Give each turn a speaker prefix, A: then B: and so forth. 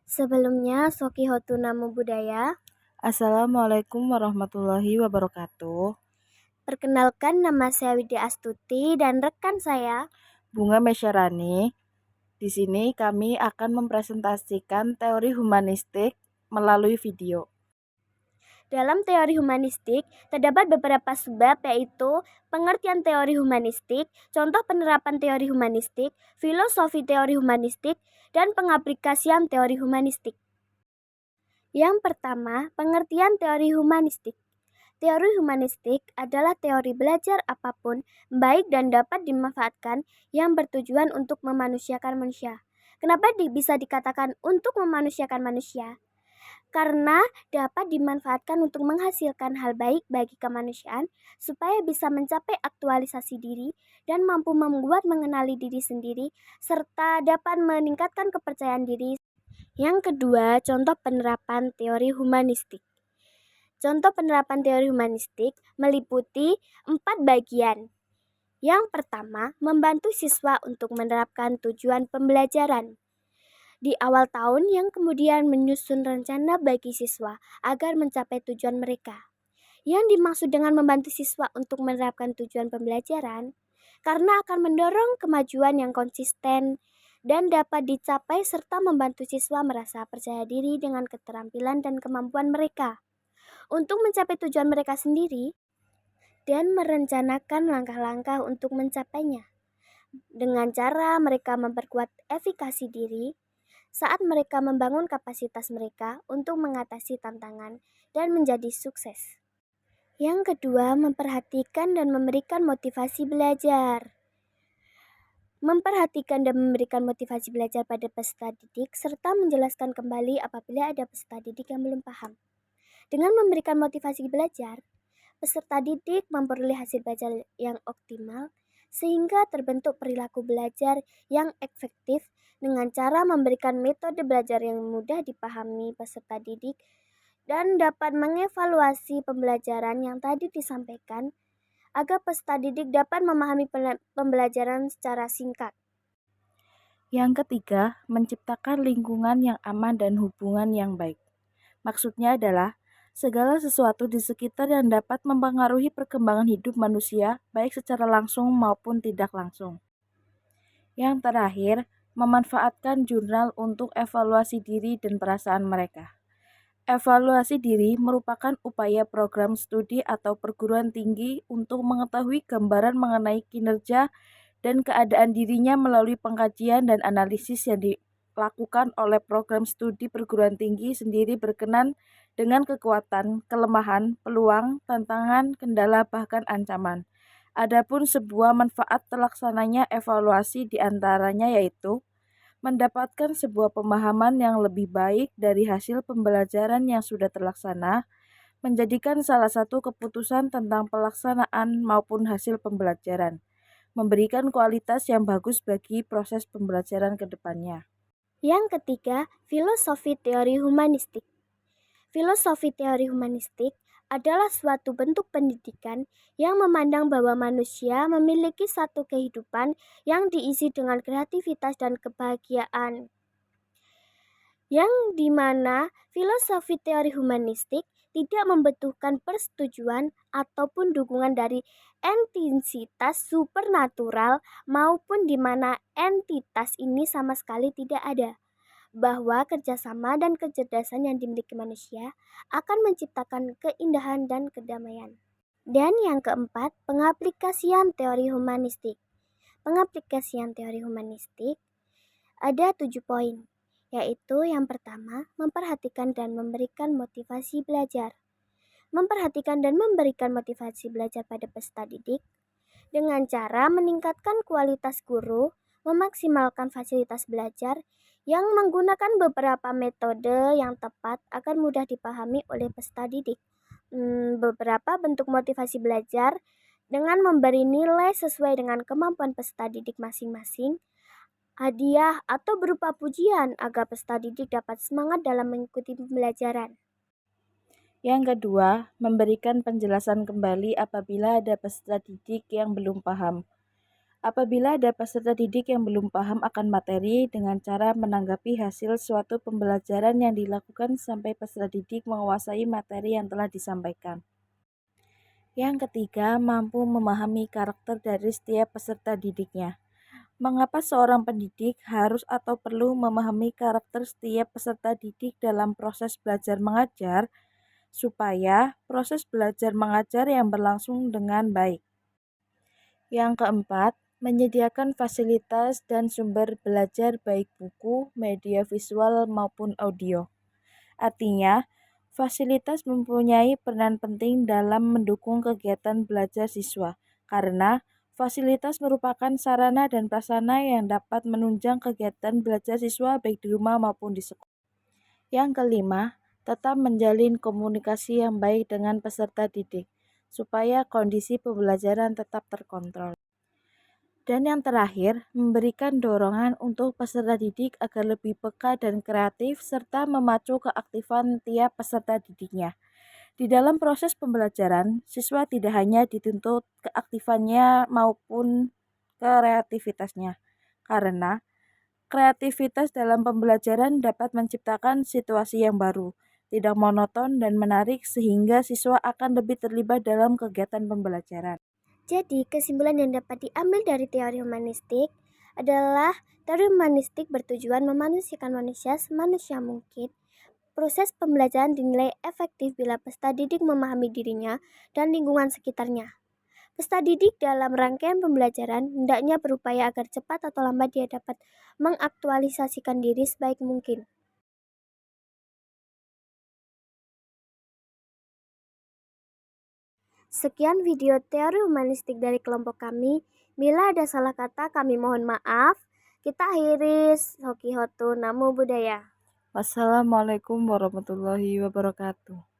A: Sebelumnya, Sokihotu Namo Buddhaya.
B: Assalamualaikum warahmatullahi wabarakatuh.
A: Perkenalkan, nama saya Widya Astuti dan rekan saya
B: Bunga Mesyarani. Di sini kami akan mempresentasikan teori humanistik melalui video.
A: Dalam teori humanistik, terdapat beberapa subbab yaitu pengertian teori humanistik, contoh penerapan teori humanistik, filosofi teori humanistik, dan pengaplikasian teori humanistik. Yang pertama, pengertian teori humanistik. Teori humanistik adalah teori belajar apapun, baik dan dapat dimanfaatkan yang bertujuan untuk memanusiakan manusia. Kenapa bisa dikatakan untuk memanusiakan manusia? Karena dapat dimanfaatkan untuk menghasilkan hal baik bagi kemanusiaan supaya bisa mencapai aktualisasi diri dan mampu membuat mengenali diri sendiri serta dapat meningkatkan kepercayaan diri. Yang kedua, contoh penerapan teori humanistik. Contoh penerapan teori humanistik meliputi 4 bagian. Yang pertama, membantu siswa untuk menerapkan tujuan pembelajaran di awal tahun yang kemudian menyusun rencana bagi siswa agar mencapai tujuan mereka. Yang dimaksud dengan membantu siswa untuk menerapkan tujuan pembelajaran karena akan mendorong kemajuan yang konsisten dan dapat dicapai serta membantu siswa merasa percaya diri dengan keterampilan dan kemampuan mereka untuk mencapai tujuan mereka sendiri dan merencanakan langkah-langkah untuk mencapainya. Dengan cara mereka memperkuat efikasi diri saat mereka membangun kapasitas mereka untuk mengatasi tantangan dan menjadi sukses. Yang kedua, memperhatikan dan memberikan motivasi belajar. Memperhatikan dan memberikan motivasi belajar pada peserta didik serta menjelaskan kembali apabila ada peserta didik yang belum paham. Dengan memberikan motivasi belajar, peserta didik memperoleh hasil belajar yang optimal sehingga terbentuk perilaku belajar yang efektif dengan cara memberikan metode belajar yang mudah dipahami peserta didik dan dapat mengevaluasi pembelajaran yang tadi disampaikan agar peserta didik dapat memahami pembelajaran secara singkat.
B: Yang ketiga, menciptakan lingkungan yang aman dan hubungan yang baik. Maksudnya adalah segala sesuatu di sekitar yang dapat mempengaruhi perkembangan hidup manusia, baik secara langsung maupun tidak langsung. Yang terakhir, memanfaatkan jurnal untuk evaluasi diri dan perasaan mereka. Evaluasi diri merupakan upaya program studi atau perguruan tinggi untuk mengetahui gambaran mengenai kinerja dan keadaan dirinya melalui pengkajian dan analisis yang dilakukan oleh program studi perguruan tinggi sendiri berkenan dengan kekuatan, kelemahan, peluang, tantangan, kendala, bahkan ancaman. Adapun sebuah manfaat terlaksananya evaluasi diantaranya yaitu mendapatkan sebuah pemahaman yang lebih baik dari hasil pembelajaran yang sudah terlaksana, menjadikan salah satu keputusan tentang pelaksanaan maupun hasil pembelajaran, memberikan kualitas yang bagus bagi proses pembelajaran ke depannya.
A: Yang ketiga, filosofi teori humanistik. Filosofi teori humanistik adalah suatu bentuk pendidikan yang memandang bahwa manusia memiliki satu kehidupan yang diisi dengan kreativitas dan kebahagiaan. Yang dimana filosofi teori humanistik tidak membutuhkan persetujuan ataupun dukungan dari entitas supernatural maupun di mana entitas ini sama sekali tidak ada, bahwa kerjasama dan kecerdasan yang dimiliki manusia akan menciptakan keindahan dan kedamaian. Dan yang keempat, pengaplikasian teori humanistik. Pengaplikasian teori humanistik ada 7 poin, yaitu yang pertama, memperhatikan dan memberikan motivasi belajar. Memperhatikan dan memberikan motivasi belajar pada peserta didik dengan cara meningkatkan kualitas guru, memaksimalkan fasilitas belajar yang menggunakan beberapa metode yang tepat agar mudah dipahami oleh peserta didik. Beberapa bentuk motivasi belajar dengan memberi nilai sesuai dengan kemampuan peserta didik masing-masing, hadiah atau berupa pujian agar peserta didik dapat semangat dalam mengikuti pembelajaran.
B: Yang kedua, memberikan penjelasan kembali apabila ada peserta didik yang belum paham. Apabila ada peserta didik yang belum paham akan materi dengan cara menanggapi hasil suatu pembelajaran yang dilakukan sampai peserta didik menguasai materi yang telah disampaikan. Yang ketiga, mampu memahami karakter dari setiap peserta didiknya. Mengapa seorang pendidik harus atau perlu memahami karakter setiap peserta didik dalam proses belajar mengajar supaya proses belajar mengajar yang berlangsung dengan baik? Yang keempat, menyediakan fasilitas dan sumber belajar baik buku, media visual maupun audio. Artinya, fasilitas mempunyai peran penting dalam mendukung kegiatan belajar siswa, karena fasilitas merupakan sarana dan prasarana yang dapat menunjang kegiatan belajar siswa baik di rumah maupun di sekolah. Yang kelima, tetap menjalin komunikasi yang baik dengan peserta didik, supaya kondisi pembelajaran tetap terkontrol. Dan yang terakhir, memberikan dorongan untuk peserta didik agar lebih peka dan kreatif serta memacu keaktifan tiap peserta didiknya. Di dalam proses pembelajaran, siswa tidak hanya dituntut keaktifannya maupun kreativitasnya. Karena kreativitas dalam pembelajaran dapat menciptakan situasi yang baru, tidak monoton dan menarik sehingga siswa akan lebih terlibat dalam kegiatan pembelajaran.
A: Jadi, kesimpulan yang dapat diambil dari teori humanistik adalah teori humanistik bertujuan memanusiakan manusia semanusia mungkin. Proses pembelajaran dinilai efektif bila peserta didik memahami dirinya dan lingkungan sekitarnya. Peserta didik dalam rangkaian pembelajaran hendaknya berupaya agar cepat atau lambat dia dapat mengaktualisasikan diri sebaik mungkin. Sekian video teori humanistik dari kelompok kami. Bila ada salah kata, kami mohon maaf. Kita akhiri Hoki Hotu Namo Buddhaya.
B: Wassalamualaikum warahmatullahi wabarakatuh.